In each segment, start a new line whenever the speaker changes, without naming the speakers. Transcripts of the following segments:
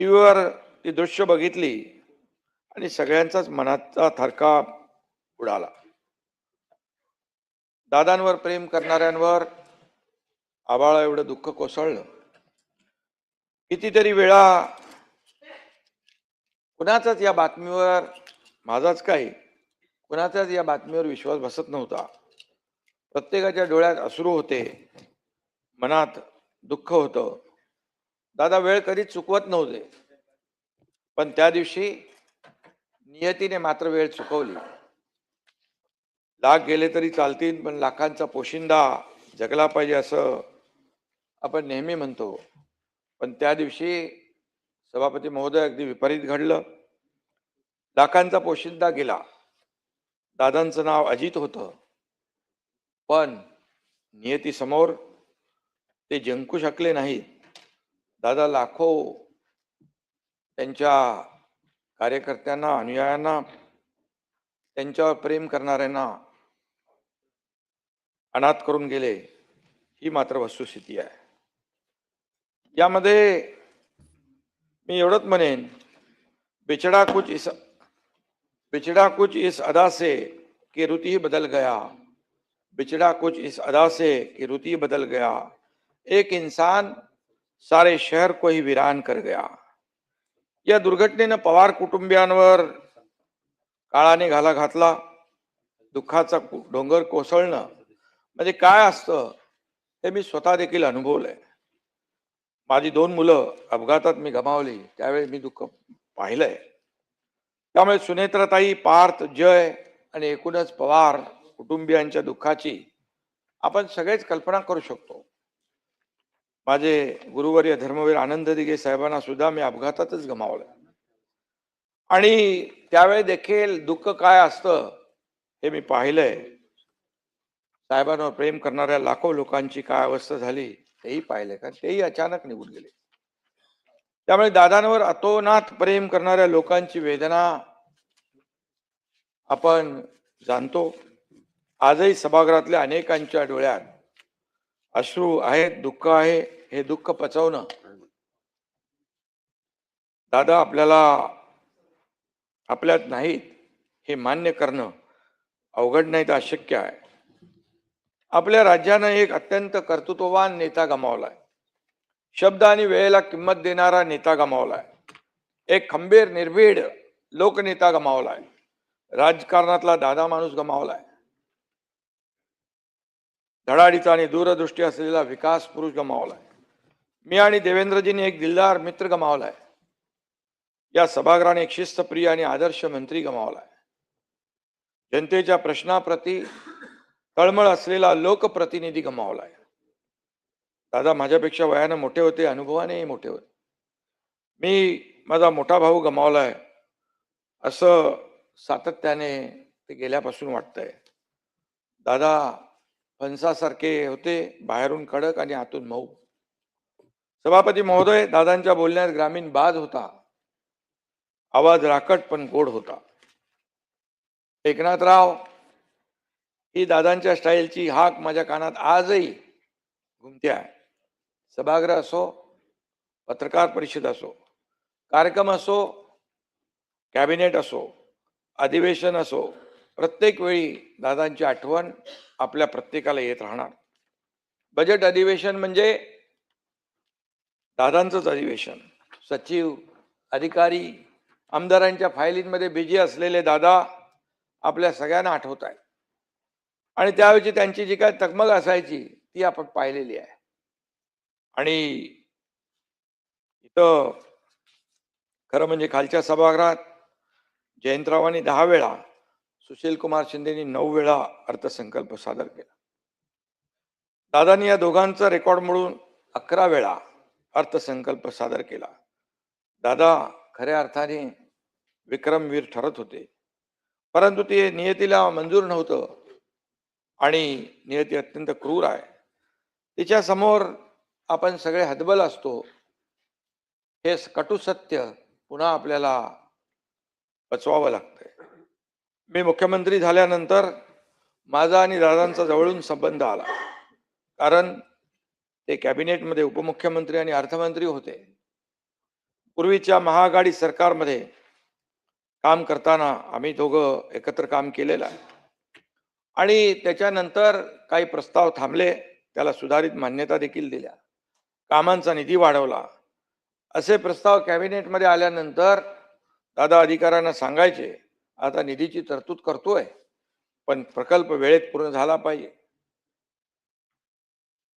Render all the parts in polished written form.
टीव्हीवर ती दृश्य बघितली आणि सगळ्यांचाच मनाचा थरका उडाला. दादांवर प्रेम करणाऱ्यांवर आभाळा एवढं दुःख कोसळलं. कितीतरी वेळा कुणाचाच या बातमीवर, माझाच काही, कुणाचाच या बातमीवर विश्वास बसत नव्हता. प्रत्येकाच्या डोळ्यात अश्रू होते, मनात दुःख होतं. दादा वेळ कधीच चुकवत नव्हते, पण त्या दिवशी नियतीने मात्र वेळ चुकवली. लाख गेले तरी चालतील, पण लाखांचा पोशिंदा जगला पाहिजे असं आपण नेहमी म्हणतो. पण त्या दिवशी सभापती महोदय अगदी विपरीत घडलं. लाखांचा पोशिंदा गेला. दादांचं नाव अजित होतं, पण नियतीसमोर ते जिंकू शकले नाहीत. दादा लाखो त्यांच्या कार्यकर्त्यांना, अनुयायांना, त्यांच्यावर प्रेम करणाऱ्यांना अनाथ करून गेले. ही मात्र वस्तुस्थिती आहे. यामध्ये मी एवढंच म्हणेन, बिछड़ा कुछ इस अदा से कि रुत ही बदल गया. बिछड़ा कुछ इस अदा से कि रुत ही बदल गया. एक इंसान सारे शहर को ही वीरान कर गया. या दुर्घटनेनं पवार कुटुंबियांवर काळाने घाला घातला. दुःखाचा डोंगर कोसळणं म्हणजे काय असतं हे मी स्वतः देखील अनुभवलंय. माझी 2 मुलं अपघातात मी गमावली, त्यावेळी मी दुःख पाहिलंय. त्यामुळे सुनेत्राताई, पार्थ, जय आणि एकूणच पवार कुटुंबियांच्या दुःखाची आपण सगळेच कल्पना करू शकतो. माझे गुरुवर्य धर्मवीर आनंद दिघे साहेबांना सुद्धा मी अपघातातच गमावलं आणि त्यावेळी देखील दुःख काय असतं हे मी पाहिलंय. साहेबांवर प्रेम करणाऱ्या लाखो लोकांची काय अवस्था झाली तेही पाहिलंय, कारण तेही अचानक निघून गेले. त्यामुळे दादांवर अतोनात प्रेम करणाऱ्या लोकांची वेदना आपण जाणतो. आजही सभागृहातल्या अनेकांच्या डोळ्यात अश्रू आहेत, दुःख आहे. हे दुःख पचवणं, दादा आपल्यात नाहीत हे मान्य करणं अवघड नाही तर अशक्य आहे. आपल्या राज्यानं एक अत्यंत कर्तृत्ववान नेता गमावलाय. शब्द आणि वेळेला किंमत देणारा नेता गमावलाय. एक खंबीर, निर्भीड लोकनेता गमावलाय. राजकारणातला दादा माणूस गमावलाय. धडाडीचा आणि दूरदृष्टी असलेला विकास पुरुष गमावलाय. मी आणि देवेंद्रजींनी एक दिलदार मित्र गमावलाय. या सभागृहाने एक शिस्तप्रिय आणि आदर्श मंत्री गमावलाय. जनतेच्या प्रश्नाप्रती तळमळ असलेला लोकप्रतिनिधी गमावलाय. दादा माझ्यापेक्षा वयाने मोठे होते, अनुभवानेही मोठे होते. मी माझा मोठा भाऊ गमावलाय असं सातत्याने ते गेल्यापासून वाटतंय. दादा फणसासारखे होते, बाहेरून कडक आणि आतून मऊ. सभापती महोदय, दादांच्या बोलण्यात ग्रामीण बाज होता. आवाज राकट पण गोड होता. एकनाथराव ही दादांच्या स्टाईलची हाक माझ्या कानात आजही घुमते आहे. सभागृह असो, पत्रकार परिषद असो, कार्यक्रम असो, कॅबिनेट असो, अधिवेशन असो, प्रत्येक वेळी दादांची आठवण आपल्या प्रत्येकाला येत राहणार. बजेट अधिवेशन म्हणजे दादांचंच अधिवेशन. सचिव, अधिकारी, आमदारांच्या फायलींमध्ये बिझी असलेले दादा आपल्या सगळ्यांना आठवत आहेत आणि त्यावेळी त्यांची जी काय तगमग असायची ती आपण पाहिलेली आहे. आणि इथं खरं म्हणजे खालच्या सभागृहात जयंतरावांनी 10 वेळा, सुशील कुमार शिंदेनी 9 वेळा अर्थसंकल्प सादर केला. दादांनी या दोघांचा रेकॉर्ड मोडून 11 वेळा अर्थसंकल्प सादर केला. दादा खऱ्या अर्थाने विक्रमवीर ठरत होते, परंतु ते नियतीला मंजूर नव्हतं आणि नियती अत्यंत क्रूर आहे. तिच्या समोर आपण सगळे हतबल असतो. हे कटू सत्य पुन्हा आपल्याला पचवावं लागतंय. मी मुख्यमंत्री झाल्यानंतर माझा आणि दादांचा जवळून संबंध आला, कारण ते कॅबिनेटमध्ये उपमुख्यमंत्री आणि अर्थमंत्री होते. पूर्वीच्या महाआघाडी सरकारमध्ये काम करताना आम्ही दोघं एकत्र काम केलेलं आहे आणि त्याच्यानंतर काही प्रस्ताव थांबले, त्याला सुधारित मान्यता देखील दिल्या, कामांचा निधी वाढवला. असे प्रस्ताव कॅबिनेटमध्ये आल्यानंतर दादा अधिकाऱ्यांना सांगायचे, आता निधीची तरतूद करतोय, पण प्रकल्प वेळेत पूर्ण झाला पाहिजे.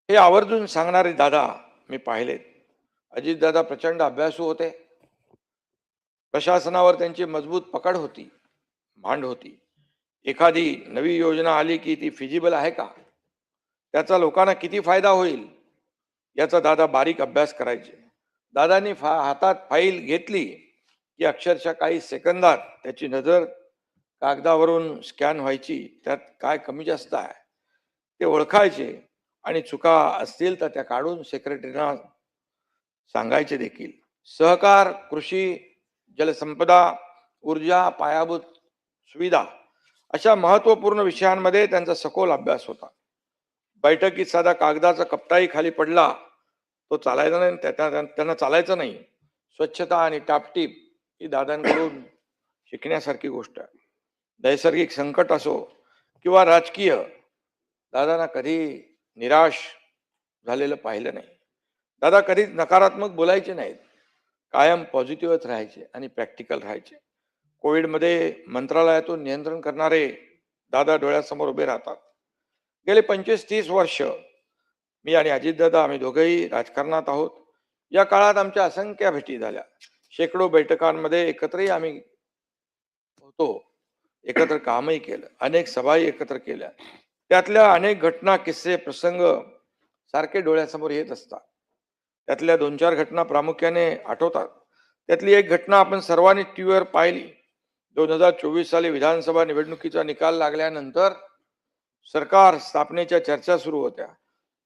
हे आवर्जून सांगणारे दादा मी पाहिलेत. अजितदादा प्रचंड अभ्यासू होते. प्रशासनावर त्यांची मजबूत पकड होती, भांड होती. एखादी नवी योजना आली की ती फिजिबल आहे का, त्याचा लोकांना किती फायदा होईल, याचा दादा बारीक अभ्यास करायचे. दादांनी हातात फाईल घेतली की अक्षरशः काही सेकंदात त्याची नजर कागदावरून स्कॅन व्हायची. त्यात काय कमी जास्त आहे ते ओळखायचे आणि चुका असतील तर त्या काढून सेक्रेटरीना सांगायचे देखील. सहकार, कृषी, जलसंपदा, ऊर्जा, पायाभूत सुविधा अशा महत्वपूर्ण विषयांमध्ये त्यांचा सखोल अभ्यास होता. बैठकीत साधा कागदाचा कप्ताही खाली पडला तो चालायचा नाही, त्यांना चालायचं नाही. स्वच्छता आणि टापटीप ही दादांकडून शिकण्यासारखी गोष्ट आहे. नैसर्गिक संकट असो किंवा राजकीय, दादांना कधी निराश झालेलं पाहिलं नाही. दादा कधीच नकारात्मक बोलायचे नाहीत, कायम पॉझिटिव्हच राहायचे आणि प्रॅक्टिकल राहायचे. कोविडमध्ये मंत्रालयातून नियंत्रण करणारे दादा डोळ्यासमोर उभे राहतात. गेले 25-30 वर्ष मी आणि अजितदादा आम्ही दोघेही राजकारणात आहोत. या काळात आमच्या असंख्य भेटी झाल्या, शेकडो बैठकांमध्ये एकत्रही आम्ही होतो, एकत्र कामही केलं, अनेक सभाही एकत्र केल्या. त्यातल्या अनेक घटना, किस्से, प्रसंग सारखे डोळ्यासमोर येत असतात. त्यातल्या 2-4 घटना प्रामुख्याने आठवतात. त्यातली एक घटना आपण सर्वांनी टीव्हीवर पाहिली. 2024 साली विधानसभा निवडणुकीचा निकाल लागल्यानंतर सरकार स्थापनेच्या चर्चा सुरू होत्या.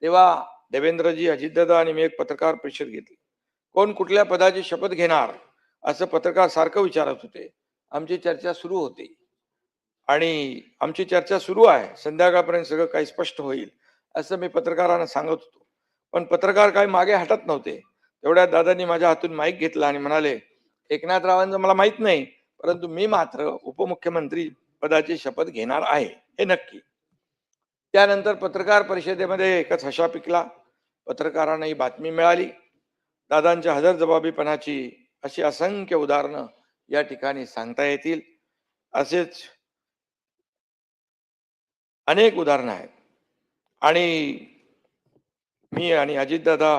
तेव्हा देवेंद्रजी, अजितदादा आणि मी एक पत्रकार परिषद घेतली. कोण कुठल्या पदाची शपथ घेणार असं पत्रकार सारखं विचारत होते. आमची चर्चा सुरू होती आणि आमची चर्चा सुरू आहे, संध्याकाळपर्यंत सगळं काही स्पष्ट होईल असं मी पत्रकारांना सांगत होतो. पण पत्रकार काही मागे हटत नव्हते. तेवढ्यात दादांनी माझ्या हातून माईक घेतला आणि म्हणाले, एकनाथरावांचं मला माहित नाही, परंतु मी मात्र उपमुख्यमंत्री पदाची शपथ घेणार आहे, हे नक्की. त्यानंतर पत्रकार परिषदेमध्ये एकच हशा पिकला. पत्रकारांना ही बातमी मिळाली. दादांच्या हजरजबाबीपणाची अशी असंख्य उदाहरणं या ठिकाणी सांगता येतील. असेच अनेक उदाहरणं आहेत. आणि मी आणि अजितदादा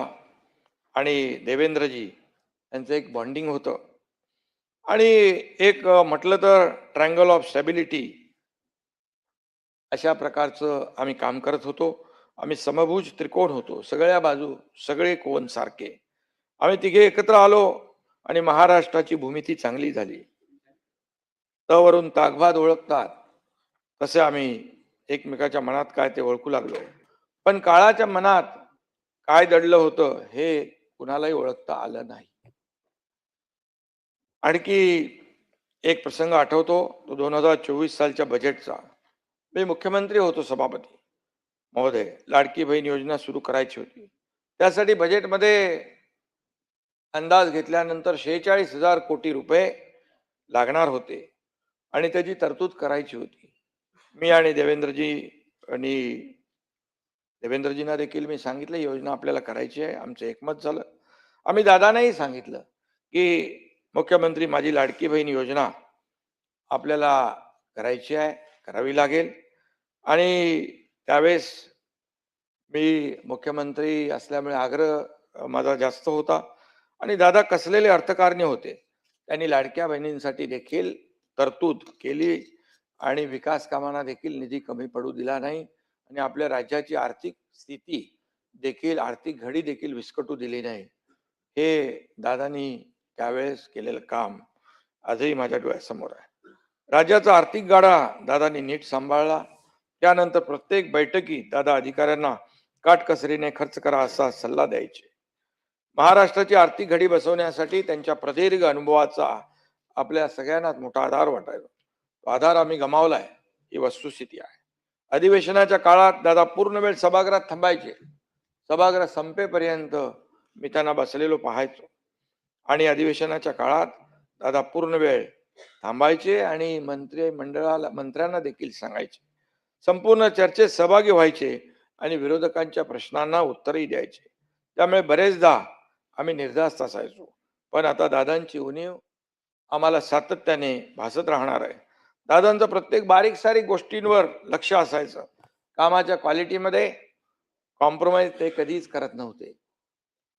आणि देवेंद्रजी यांचं एक बॉन्डिंग होतं आणि एक म्हटलं तर ट्रायंगल ऑफ स्टॅबिलिटी अशा प्रकारचं आम्ही काम करत होतो. आम्ही समभुज त्रिकोण होतो, सगळ्या बाजू सगळे कोण सारखे. आम्ही तिघे एकत्र आलो आणि महाराष्ट्राची भूमिती चांगली झाली. तवरून ताकभात ओळखतात तसे आम्ही एकमेकाच्या मनात काय ते ओळखू लागलो. पण काळाच्या मनात काय दडलं होतं हे कुणालाही ओळखता आलं नाही. आणखी एक प्रसंग आठवतो, तो 2024 सालच्या बजेटचा. मी मुख्यमंत्री होतो, सभापती महोदय. लाडकी बहीण योजना सुरू करायची होती. त्यासाठी बजेटमध्ये अंदाज घेतल्यानंतर 46,000 कोटी रुपये लागणार होते आणि त्याची तरतूद करायची होती. मी आणि देवेंद्रजींना देखील मी सांगितलं, योजना आपल्याला करायची आहे. आमचं एकमत झालं. आम्ही दादांनाही सांगितलं की मुख्यमंत्री, माझी लाडकी बहीण योजना आपल्याला करायची आहे, करावी लागेल. आणि त्यावेळेस मी मुख्यमंत्री असल्यामुळे आग्रह माझा जास्त होता आणि दादा कसलेले अर्थकारणी होते. त्यांनी लाडक्या बहिणींसाठी देखील तरतूद केली आणि विकास कामांना देखील निधी कमी पडू दिला नाही आणि आपल्या राज्याची आर्थिक स्थिती देखील, आर्थिक घडी देखील विस्कटू दिली नाही. हे दादांनी त्यावेळेस केलेलं काम आजही माझ्या डोळ्यासमोर आहे. राज्याचा आर्थिक गाडा दादांनी नीट सांभाळला. त्यानंतर प्रत्येक बैठकीत दादा अधिकाऱ्यांना काटकसरीने खर्च करा असा सल्ला द्यायचे. महाराष्ट्राची आर्थिक घडी बसवण्यासाठी त्यांच्या प्रदीर्घ अनुभवाचा आपल्या सगळ्यांनाच मोठा आधार वाटायचा. तो आधार आम्ही गमावलाय, ही वस्तुस्थिती आहे. अधिवेशनाच्या काळात दादा पूर्ण वेळ सभागृहात थांबायचे. सभागृह संपेपर्यंत मी त्यांना बसलेलो पाहायचो आणि अधिवेशनाच्या काळात दादा पूर्ण वेळ थांबायचे आणि मंत्र्यांना देखील सांगायचे, संपूर्ण चर्चेत सहभागी व्हायचे आणि विरोधकांच्या प्रश्नांना उत्तरही द्यायचे. त्यामुळे बरेचदा आम्ही निर्धास्त असायचो. पण आता दादांची उणीव आम्हाला सातत्याने भासत राहणार आहे. दादांचं प्रत्येक बारीक सारीक गोष्टींवर लक्ष असायचं. कामाच्या क्वालिटीमध्ये कॉम्प्रोमाइज ते कधीच करत नव्हते.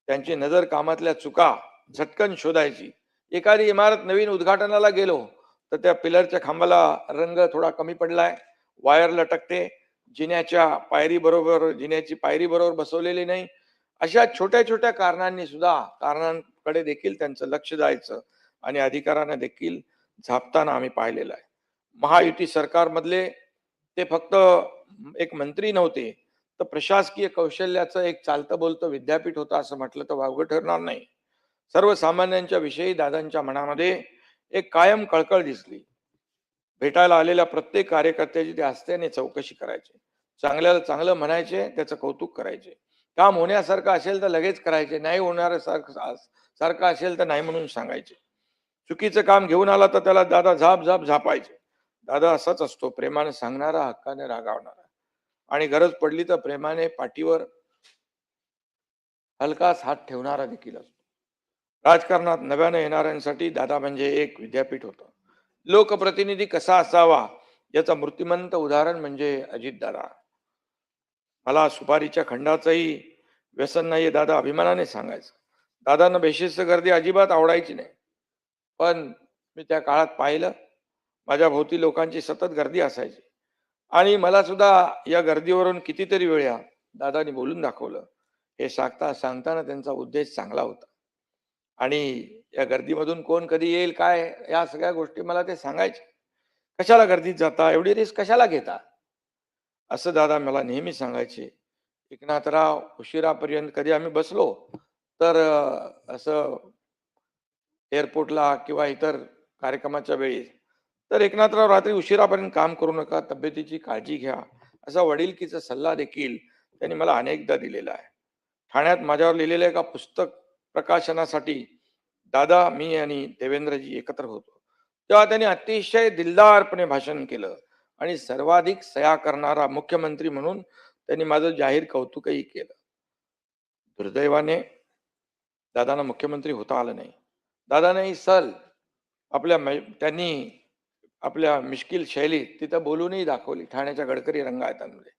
त्यांची नजर कामातल्या चुका झटकन शोधायची. एखादी इमारत नवीन उद्घाटनाला गेलो तर त्या पिलरच्या खांबाला रंग थोडा कमी पडलाय, वायर लटकते, जिन्याची पायरी बरोबर बसवलेली नाही, अशा छोट्या छोट्या कारणांकडे देखील त्यांचं लक्ष जायचं आणि अधिकाऱ्यांना देखील झापताना आम्ही पाहिलेलं आहे. महायुती सरकारमधले ते फक्त एक मंत्री नव्हते, तर प्रशासकीय कौशल्याचं एक चालतं बोलतं विद्यापीठ होतं असं म्हटलं तर वावगं ठरणार नाही. सर्वसामान्यांच्या विषयी दादांच्या मनामध्ये एक कायम कळकळ दिसली. भेटायला आलेल्या प्रत्येक कार्यकर्त्याची ते हस्त्याने चौकशी करायचे, चांगल्याला चांगलं म्हणायचे, त्याचं कौतुक करायचे. काम होण्यासारखं असेल तर लगेच करायचे, नाही होणार सारखं असेल तर नाही म्हणून सांगायचे. चुकीचं काम घेऊन आला तर त्याला दादा झाप झापायचे. दादा असाच असतो, प्रेमाने सांगणारा, हक्काने रागावणारा आणि गरज पडली तर प्रेमाने पाठीवर हलकाच हात ठेवणारा देखील असतो. राजकारणात नव्याने येणाऱ्यांसाठी दादा म्हणजे एक विद्यापीठ होतं. लोकप्रतिनिधी कसा असावा याचं मूर्तिमंत उदाहरण म्हणजे अजितदादा. मला सुपारीच्या खंडाचंही व्यसन नाही, दादा अभिमानाने सांगायचं. दादांना बेशिस्त गर्दी अजिबात आवडायची नाही. पण मी त्या काळात पाहिलं, माझ्या भोवती लोकांची सतत गर्दी असायची आणि मला सुद्धा या गर्दीवरून कितीतरी वेळा दादांनी बोलून दाखवलं. हे सांगताना त्यांचा उद्देश चांगला होता आणि या गर्दीमधून कोण कधी येईल काय या सगळ्या गोष्टी मला ते सांगायचे. कशाला गर्दीत जाता, एवढी रिस्क कशाला घेता, असं दादा मला नेहमी सांगायचे. एकनाथराव उशिरापर्यंत कधी आम्ही बसलो तर असं एअरपोर्टला किंवा इतर कार्यक्रमाच्या वेळी तर एकनाथराव रात्री उशिरापर्यंत काम करू नका, तब्येतीची काळजी घ्या, असा वडिलकीचा सल्ला देखील त्यांनी मला अनेकदा दिलेला आहे. ठाण्यात माझ्यावर लिहिलेलं एका पुस्तक प्रकाशनासाठी दादा, मी आणि देवेंद्रजी एकत्र होतो. तेव्हा त्यांनी अतिशय दिलदारपणे भाषण केलं आणि सर्वाधिक सह्या करणारा मुख्यमंत्री म्हणून त्यांनी माझं जाहीर कौतुकही केलं. दुर्दैवाने दादांना मुख्यमंत्री होता आलं नाही. दादांनी त्यांनी आपल्या मिश्किल शैलीत तिथं बोलूनही दाखवली ठाण्याच्या गडकरी रंगायतांमध्ये.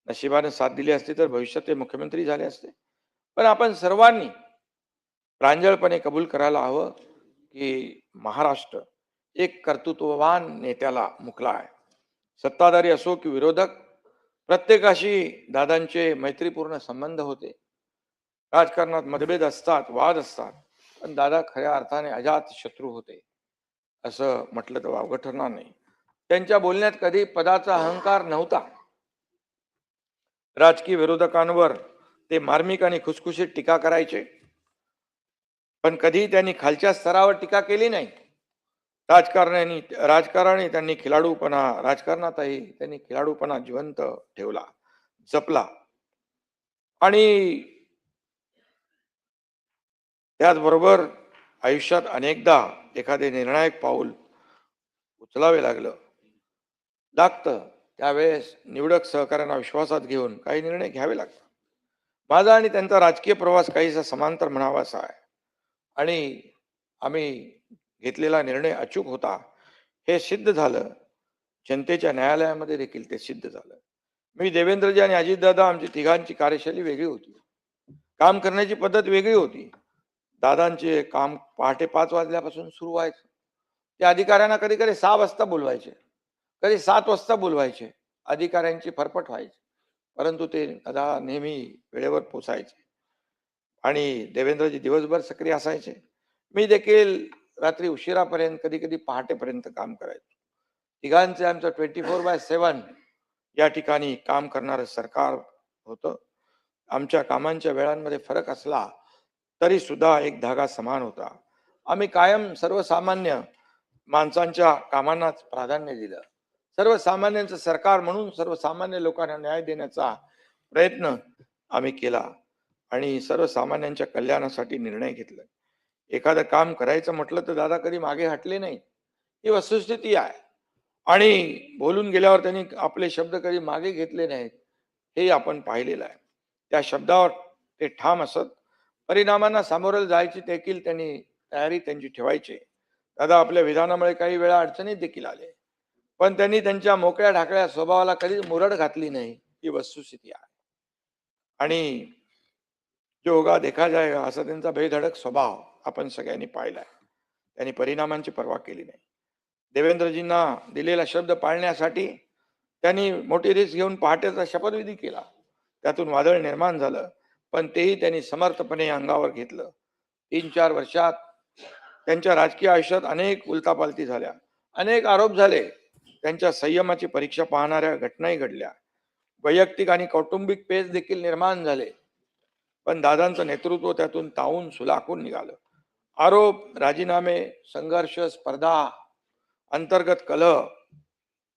नशिबाने साथ दिली असती तर भविष्यात ते मुख्यमंत्री झाले असते. पण आपण सर्वांनी प्रांजळपणे कबूल करायला हवं की महाराष्ट्र एक कर्तृत्ववान नेत्याला मुकला आहे. सत्ताधारी असो की विरोधक, प्रत्येकाशी दादांचे मैत्रीपूर्ण संबंध होते. राजकारणात मतभेद असतात, वाद असतात, पण दादा खऱ्या अर्थाने अजात शत्रू होते असं म्हटलं तर वावगं ठरणार नाही. त्यांच्या बोलण्यात कधी पदाचा अहंकार नव्हता. राजकीय विरोधकांवर ते मार्मिक आणि खुसखुशीत टीका करायचे, पण कधी त्यांनी खालच्या स्तरावर टीका केली नाही. राजकारणातही त्यांनी खिलाडूपणा जिवंत ठेवला, जपला आणि त्याचबरोबर आयुष्यात अनेकदा एखादे निर्णायक पाऊल उचलावे लागतं त्यावेळेस निवडक सहकार्यांना विश्वासात घेऊन काही निर्णय घ्यावे लागतात. माझा आणि त्यांचा राजकीय प्रवास काहीसा समांतर म्हणावासा आहे आणि आम्ही घेतलेला निर्णय अचूक होता हे सिद्ध झालं. जनतेच्या न्यायालयामध्ये देखील ते सिद्ध झालं. मी, देवेंद्रजी आणि अजितदादा, आमची तिघांची कार्यशैली वेगळी होती, काम करण्याची पद्धत वेगळी होती. दादांचे काम पहाटे 5 वाजल्यापासून सुरू व्हायचं. ते अधिकाऱ्यांना कधी कधी 6 वाजता बोलवायचे, कधी 7 वाजता बोलवायचे. अधिकाऱ्यांची फरफट व्हायची, परंतु ते दादा नेहमी वेळेवर पोचायचे आणि देवेंद्रजी दिवसभर सक्रिय असायचे. मी देखील रात्री उशिरापर्यंत, कधी कधी पहाटेपर्यंत काम करायचो. तिघांचे आमचं 24/7 या ठिकाणी काम करणारं सरकार होतं. आमच्या कामांच्या वेळांमध्ये फरक असला तरी सुद्धा एक धागा समान होता. आम्ही कायम सर्वसामान्य माणसांच्या कामांनाच प्राधान्य दिलं. सर्वसामान्यांचं सरकार म्हणून सर्वसामान्य लोकांना न्याय देण्याचा प्रयत्न आम्ही केला आणि सर्वसामान्यांच्या कल्याणासाठी निर्णय घेतला. एखादं काम करायचं म्हटलं तर दादा कधी मागे हटले नाही, ही वस्तुस्थिती आहे. आणि बोलून गेल्यावर त्यांनी आपले शब्द कधी मागे घेतले नाहीत, हे आपण पाहिलेलं आहे. त्या शब्दावर ते ठाम असत. परिणामांना सामोरं जायची देखील त्यांनी तयारी त्यांची ठेवायची. दादा आपल्या विधानामुळे काही वेळा अडचणीत देखील आले, पण त्यांनी त्यांच्या मोकळ्या ढाकळ्या स्वभावाला कधीच मुरड घातली नाही, ही वस्तुस्थिती आहे. आणि जो होगा देखा जाएगा असा त्यांचा बेधडक स्वभाव आपण सगळ्यांनी पाहिलाय. त्यांनी परिणामांची पर्वा केली नाही. देवेंद्रजींना दिलेला शब्द पाळण्यासाठी त्यांनी मोठी रिस्क घेऊन पहाटेचा शपथविधी केला. त्यातून वादळ निर्माण झालं, पण तेही त्यांनी समर्थपणे अंगावर घेतलं. 3-4 वर्षात त्यांच्या राजकीय आयुष्यात अनेक उलटापालटी झाल्या, अनेक आरोप झाले. त्यांच्या संयमाची परीक्षा पाहणाऱ्या घटनाही घडल्या. वैयक्तिक आणि कौटुंबिक पेच देखील निर्माण झाले, पण दादांचं नेतृत्व त्यातून तावून सुलाखून निघालं. आरोप, राजीनामे, संघर्ष, स्पर्धा, अंतर्गत कलह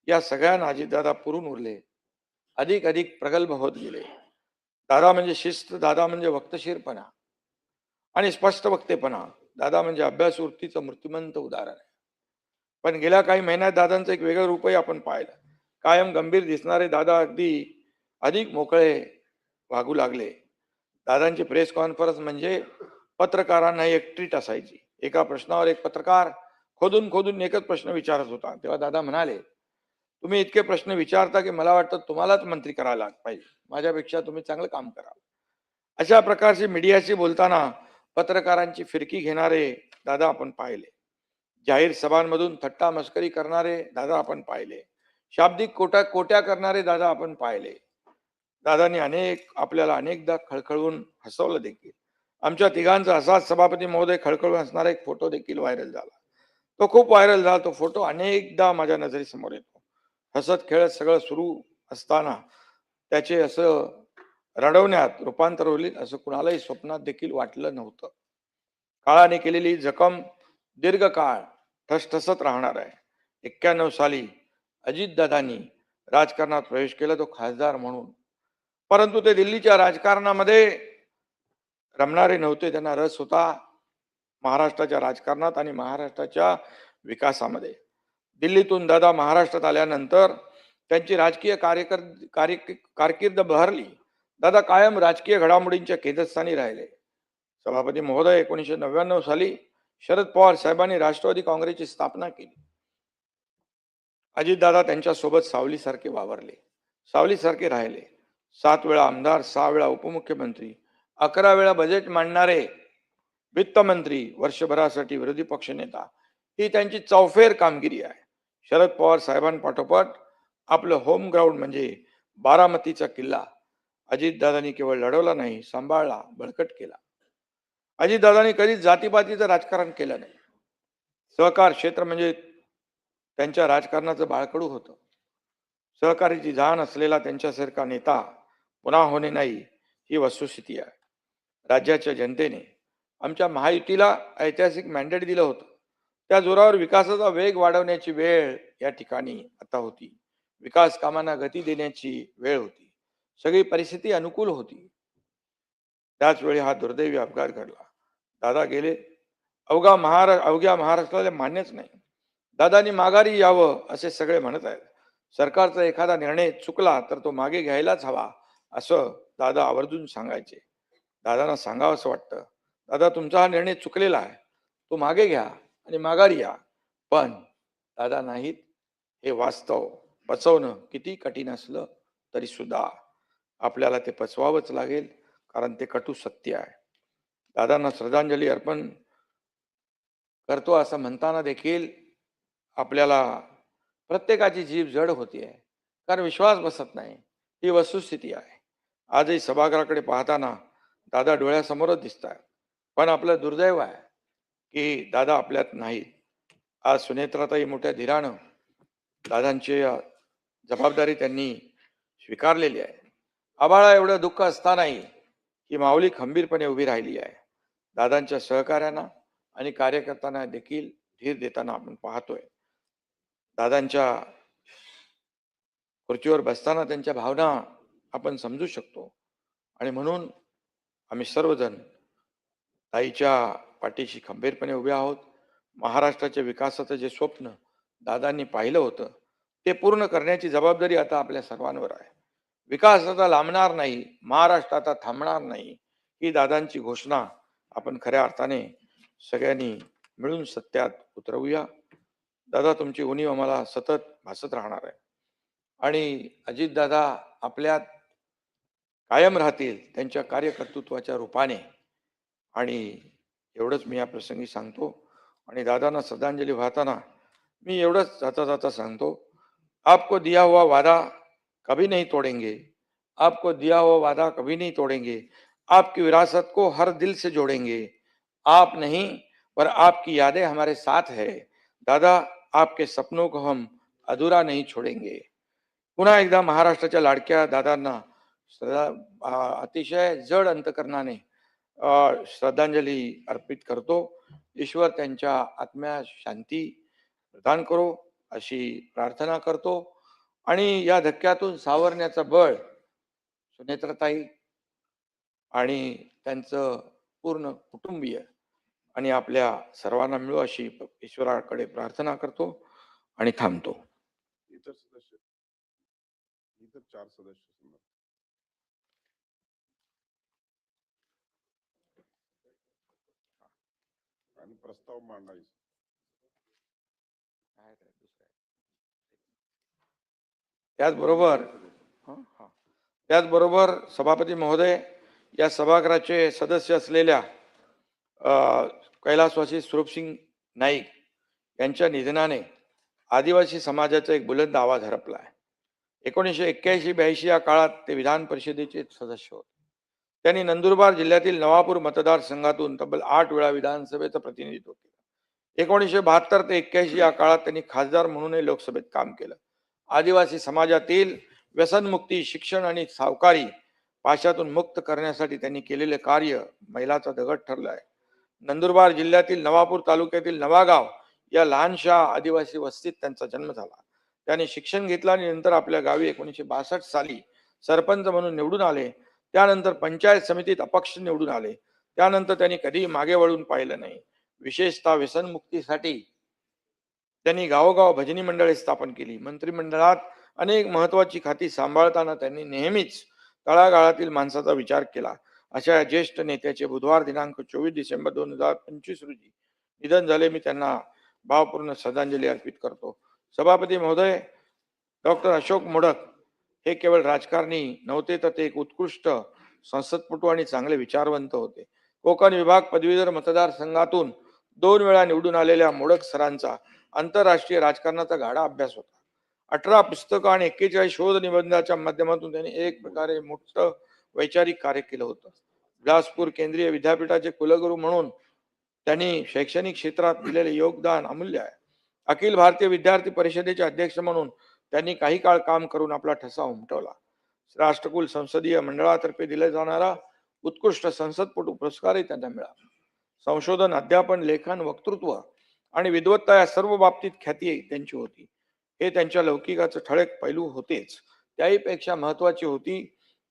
या सगळ्यांना अजितदादा पुरून उरले. अधिक अधिक प्रगल्भ होत गेले. दादा म्हणजे शिस्त, दादा म्हणजे वक्तशीरपणा आणि स्पष्ट वक्तेपणा. दादा म्हणजे अभ्यास वृत्तीचं मूर्तिमंत उदाहरण आहे. पण गेल्या काही महिन्यात दादांचं एक वेगळं रूपही आपण पाहिलं. कायम गंभीर दिसणारे दादा अगदी अधिक मोकळे वागू लागले. दादांची प्रेस कॉन्फरन्स म्हणजे पत्रकारांना एक ट्रीट असायची. एका प्रश्नावर एक पत्रकार खोदून खोदून एकच प्रश्न विचारत होता. तेव्हा दादा म्हणाले, तुम्ही इतके प्रश्न विचारता की मला वाटतं तुम्हालाच मंत्री करायला पाहिजे, माझ्यापेक्षा तुम्ही चांगलं काम कराल. अशा प्रकारचे मीडियाशी बोलताना पत्रकारांची फिरकी घेणारे दादा आपण पाहिले. जाहीर सभांमधून थट्टा मस्करी करणारे दादा आपण पाहिले. शाब्दिक कोट्या करणारे दादा आपण पाहिले. दादांनी आपल्याला अनेकदा खळखळून हसवलं देखील. आमच्या तिघांचा असाच सभापती महोदय खळखळून हसणारा एक फोटो देखील व्हायरल झाला. तो खूप व्हायरल झाला. तो फोटो अनेकदा माझ्या नजरेसमोर येतो. हसत खेळत सगळं सुरू असताना त्याचे असं रडवण्यात रूपांतर होईल असं कुणालाही स्वप्नात देखील वाटलं नव्हतं. काळाने केलेली जखम दीर्घकाळ ठसठसत राहणार आहे. 91 साली अजितदादांनी राजकारणात प्रवेश केला, तो खासदार म्हणून. परंतु ते दिल्लीच्या राजकारणामध्ये रमणारे नव्हते. त्यांना रस होता महाराष्ट्राच्या राजकारणात आणि महाराष्ट्राच्या विकासामध्ये. दिल्लीतून दादा महाराष्ट्रात आल्यानंतर त्यांची राजकीय कारकीर्द बहरली. दादा कायम राजकीय घडामोडींच्या केंद्रस्थानी राहिले. सभापती महोदय 1999 साली शरद पवार साहेबांनी राष्ट्रवादी काँग्रेसची स्थापना केली. अजितदादा त्यांच्या सोबत सावलीसारखे वावरले, सावलीसारखे राहिले. 7 वेळा आमदार, 6 वेळा उपमुख्यमंत्री, 11 वेळा बजेट मांडणारे वित्तमंत्री, वर्षभरासाठी विरोधी पक्षनेता, ही त्यांची चौफेर कामगिरी आहे. शरद पवार साहेबांपाठोपाठ आपलं होम ग्राउंड म्हणजे बारामतीचा किल्ला अजितदादांनी केवळ लढवला नाही, सांभाळला, बळकट केला. अजितदादांनी कधीच जातीपातीचं राजकारण केलं नाही. सहकार क्षेत्र म्हणजे त्यांच्या राजकारणाचं बाळकडू होतं. सहकार्याची जाण असलेला त्यांच्यासारखा नेता पुन्हा होणे नाही, ही वस्तुस्थिती आहे. राज्याच्या जनतेने आमच्या महायुतीला ऐतिहासिक मॅन्डेट दिलं होतं. त्या जोरावर विकासाचा वेग वाढवण्याची वेळ या ठिकाणी आता होती. विकास कामांना गती देण्याची वेळ होती. सगळी परिस्थिती अनुकूल होती. त्याच वेळी हा दुर्दैवी अपघात घडला. दादा गेले. अवघ्या महाराष्ट्राला मान्यच नाही. दादांनी माघारी यावं असे सगळे म्हणत आहेत. सरकारचा एखादा निर्णय चुकला तर तो मागे घ्यायलाच हवा असं दादा आवर्जून सांगायचे. दादांना सांगावं असं वाटतं, दादा तुमचा हा निर्णय चुकलेला आहे, तो मागे घ्या आणि माघारी या. पण दादा नाहीत. हे वास्तव पचवणं किती कठीण असलं तरी सुद्धा आपल्याला ते पचवावंच लागेल, कारण ते कटू सत्य आहे. दादांना श्रद्धांजली अर्पण करतो असं म्हणताना देखील आपल्याला प्रत्येकाची जीभ जड होती आहे, कारण विश्वास बसत नाही. ही वस्तुस्थिती आहे. आजही सभागृहाकडे पाहताना दादा डोळ्यासमोरच दिसत आहेत. पण आपलं दुर्दैव आहे की दादा आपल्यात नाहीत. आज सुनेत्राताई मोठ्या धीरानं दादांची जबाबदारी त्यांनी स्वीकारलेली आहे. आबाळा एवढं दुःख असतानाही ही माऊली खंबीरपणे उभी राहिली आहे. दादांच्या सहकार्यांना आणि कार्यकर्त्यांना देखील धीर देताना आपण पाहतोय. दादांच्या खुर्चीवर बसताना त्यांच्या भावना आपण समजू शकतो. आणि म्हणून आम्ही सर्वजण ताईच्या पाठीशी खंबीरपणे उभे आहोत. महाराष्ट्राच्या विकासाचं जे स्वप्न दादांनी पाहिलं होतं ते पूर्ण करण्याची जबाबदारी आता आपल्या सर्वांवर आहे. विकास आता लांबणार नाही, महाराष्ट्र आता थांबणार नाही, ही दादांची घोषणा आपण खऱ्या अर्थाने सगळ्यांनी मिळून सत्यात उतरवूया. दादा, तुमची उणीव आम्हाला सतत भासत राहणार आहे आणि अजितदादा आपल्यात कायम राहतील त्यांच्या कार्यकर्तृत्वाच्या रूपाने. आणि एवढंच मी या प्रसंगी सांगतो आणि दादांना श्रद्धांजली वाहताना मी एवढंच जाता जाता सांगतो, आपको दिया हुआ वादा कभी नहीं तोड़ेंगे, आपको दिया हुआ वादा कभी नहीं तोड़ेंगे, आपकी विरासत को हर दिल से जोड़ेंगे, आप नहीं पर आपकी यादें हमारे साथ है दादा, आपके सपनों को हम अधूरा नहीं छोड़ेंगे. पुन्हा एकदा महाराष्ट्राच्या लाडक्या दादांना अतिशय जड अंतकरणाने श्रद्धांजली अर्पित करतो. ईश्वर त्यांच्या आत्म्यास शांती प्रदान करो अशी प्रार्थना करतो आणि या धक्क्यातून सावरण्याचं बळ सुनेत्रताई आणि त्यांचं पूर्ण कुटुंबीय आणि आपल्या सर्वांना मिळू अशी ईश्वराकडे प्रार्थना करतो आणि थांबतो.
इतर सदस्य, इतर 4 सदस्य आणि प्रस्ताव मांडायचा.
त्याचबरोबर सभापती महोदय, या सभागृहाचे सदस्य असलेल्या कैलासवासी स्वरूपसिंग नाईक यांच्या निधनाने आदिवासी समाजाचा एक बुलंद आवाज हरपला आहे. 1981-82 या काळात ते विधान परिषदेचे सदस्य होते. त्यांनी नंदुरबार जिल्ह्यातील नवापूर मतदारसंघातून तब्बल 8 वेळा विधानसभेचं प्रतिनिधित्व केलं. 1972 ते 81 या काळात त्यांनी खासदार म्हणूनही लोकसभेत काम केलं. आदिवासी समाजातील व्यसनमुक्ती, शिक्षण आणि सावकारी पाशातून मुक्त करण्यासाठी त्यांनी केलेले कार्य मैलाचा दगड ठरलं आहे. नंदुरबार जिल्ह्यातील नवापूर तालुक्यातील नवागाव या लहानशा आदिवासी वस्तीत त्यांचा जन्म झाला. त्यांनी शिक्षण घेतलं आणि नंतर आपल्या गावी 1962 साली सरपंच म्हणून निवडून आले. त्यानंतर पंचायत समितीत अपक्ष निवडून आले. त्यानंतर त्यांनी कधी मागे वळून पाहिलं नाही. विशेषतः व्यसनमुक्तीसाठी त्यांनी गावोगाव भजनी मंडळे स्थापन केली. मंत्रिमंडळात अनेक महत्वाची खाती सांभाळताना त्यांनी नेहमीच तळागाळातील माणसाचा विचार केला. अशा या ज्येष्ठ नेत्याचे बुधवार दिनांक 24 डिसेंबर 2025 रोजी निधन झाले. मी त्यांना भावपूर्ण श्रद्धांजली अर्पित करतो. सभापती महोदय, डॉक्टर अशोक मोडक हे केवळ राजकारणी नव्हते, तर ते एक उत्कृष्ट संसदपटू आणि चांगले विचारवंत होते. कोकण विभाग पदवीधर मतदारसंघातून 2 वेळा निवडून आलेल्या मोडक सरांचा आंतरराष्ट्रीय राजकारणाचा गाढा अभ्यास होता. 18 पुस्तकं आणि 41 शोध निबंधाच्या माध्यमातून त्यांनी एक प्रकारे मोठं वैचारिक कार्य केलं होतं. बिलासपूर केंद्रीय विद्यापीठाचे कुलगुरू म्हणून त्यांनी शैक्षणिक क्षेत्रात दिलेले योगदान अमूल्य आहे. अखिल भारतीय विद्यार्थी परिषदेचे अध्यक्ष म्हणून त्यांनी काही काळ काम करून आपला ठसा उमटवला. राष्ट्रकुल संसदीय मंडळातर्फे दिला जाणारा उत्कृष्ट संसदपटू पुरस्कारही त्यांना मिळाला. संशोधन, अध्यापन, लेखन, वक्तृत्व आणि विद्वत्ता या सर्व बाबतीत ख्याती त्यांची होती. हे त्यांच्या लौकिकाचं ठळक पैलू होतेच. त्याहीपेक्षा महत्वाची होती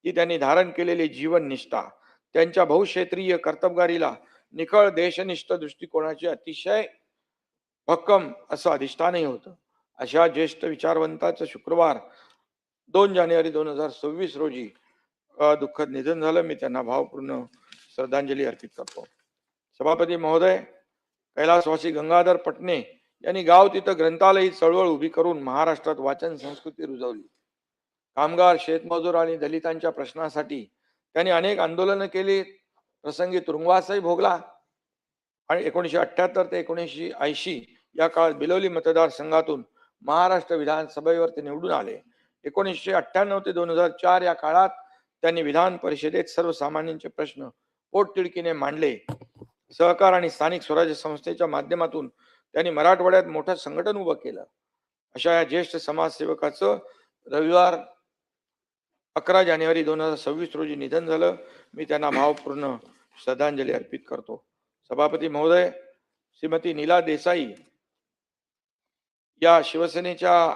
की त्यांनी धारण केलेली जीवन निष्ठा, त्यांच्या बहुक्षेत्रीय कर्तबगारीला निखळ देशनिष्ठ दृष्टिकोनाचे अतिशय भक्कम असं अधिष्ठानही होतं. अशा ज्येष्ठ विचारवंताचं शुक्रवार 2 जानेवारी 2026 रोजी दुःखद निधन झालं. मी त्यांना भावपूर्ण श्रद्धांजली अर्पित करतो. सभापती महोदय, कैलासवासी गंगाधर पटणे यांनी गाव तिथं ग्रंथालय चळवळ उभी करून महाराष्ट्रात वाचन संस्कृती रुजवली. कामगार, शेतमजूर आणि दलितांच्या प्रश्नासाठी त्यांनी अनेक आंदोलनं केली. प्रसंगी तुरुंगवासही भोगला आणि 1978 ते 1980 या काळात बिलोली मतदारसंघातून महाराष्ट्र विधानसभेवर ते निवडून आले. 1998 ते 2004 या काळात त्यांनी विधान परिषदेत सर्वसामान्यांचे प्रश्न पोटतिडकीने मांडले. सहकार आणि स्थानिक स्वराज्य संस्थेच्या माध्यमातून त्यांनी मराठवाड्यात मोठं संघटन उभं केलं. अशा या ज्येष्ठ समाजसेवकाचं रविवार 11 जानेवारी 2026 रोजी निधन झालं. मी त्यांना भावपूर्ण श्रद्धांजली अर्पित करतो. सभापती महोदय, श्रीमती नीला देसाई या शिवसेनेच्या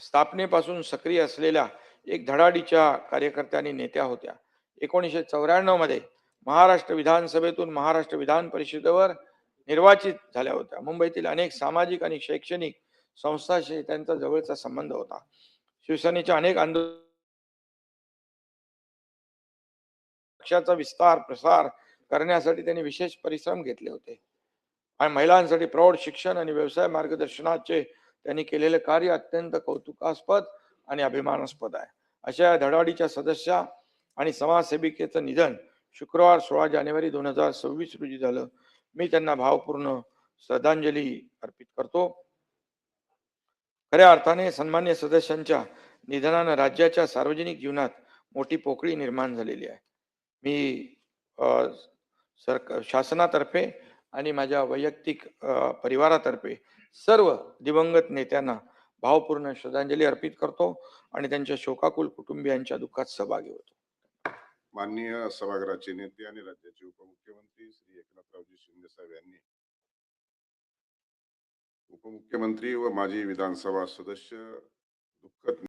स्थापनेपासून सक्रिय असलेल्या एक धडाडीच्या कार्यकर्त्या आणि नेत्या होत्या. 1994 मध्ये महाराष्ट्र विधानसभेतून महाराष्ट्र विधान परिषदेवर निर्वाचित झाल्या होत्या. मुंबईतील अनेक सामाजिक आणि शैक्षणिक संस्थांशी त्यांचा जवळचा संबंध होता. शिवसेनेच्या अनेक आंदोलन पक्षाचा विस्तार प्रसार करण्यासाठी त्यांनी विशेष परिश्रम घेतले होते आणि महिलांसाठी प्रौढ शिक्षण आणि व्यवसाय मार्गदर्शनाचे त्यांनी केलेले कार्य अत्यंत कौतुकास्पद आणि अभिमानास्पद आहे. अशा या धडाडीच्या सदस्या आणि समाजसेविकेचं निधन शुक्रवार 16 जानेवारी 2026 रोजी झालं. मी त्यांना भावपूर्ण श्रद्धांजली अर्पित करतो. खऱ्या अर्थाने सन्मान्य सदस्यांच्या निधनानं राज्याच्या सार्वजनिक जीवनात मोठी पोकळी निर्माण झालेली आहे. मी शासनातर्फे आणि माझ्या वैयक्तिक परिवारातर्फे सर्व दिवंगत नेत्यांना भावपूर्ण श्रद्धांजली अर्पित करतो आणि त्यांच्या शोकाकुल कुटुंबियांच्या दुःखात सहभागी होतो.
माननीय सभागृहाचे नेते आणि राज्याचे उपमुख्यमंत्री श्री एकनाथरावजी शिंदे साहेब यांनी उपमुख्यमंत्री व माजी विधानसभा सदस्य दुःखद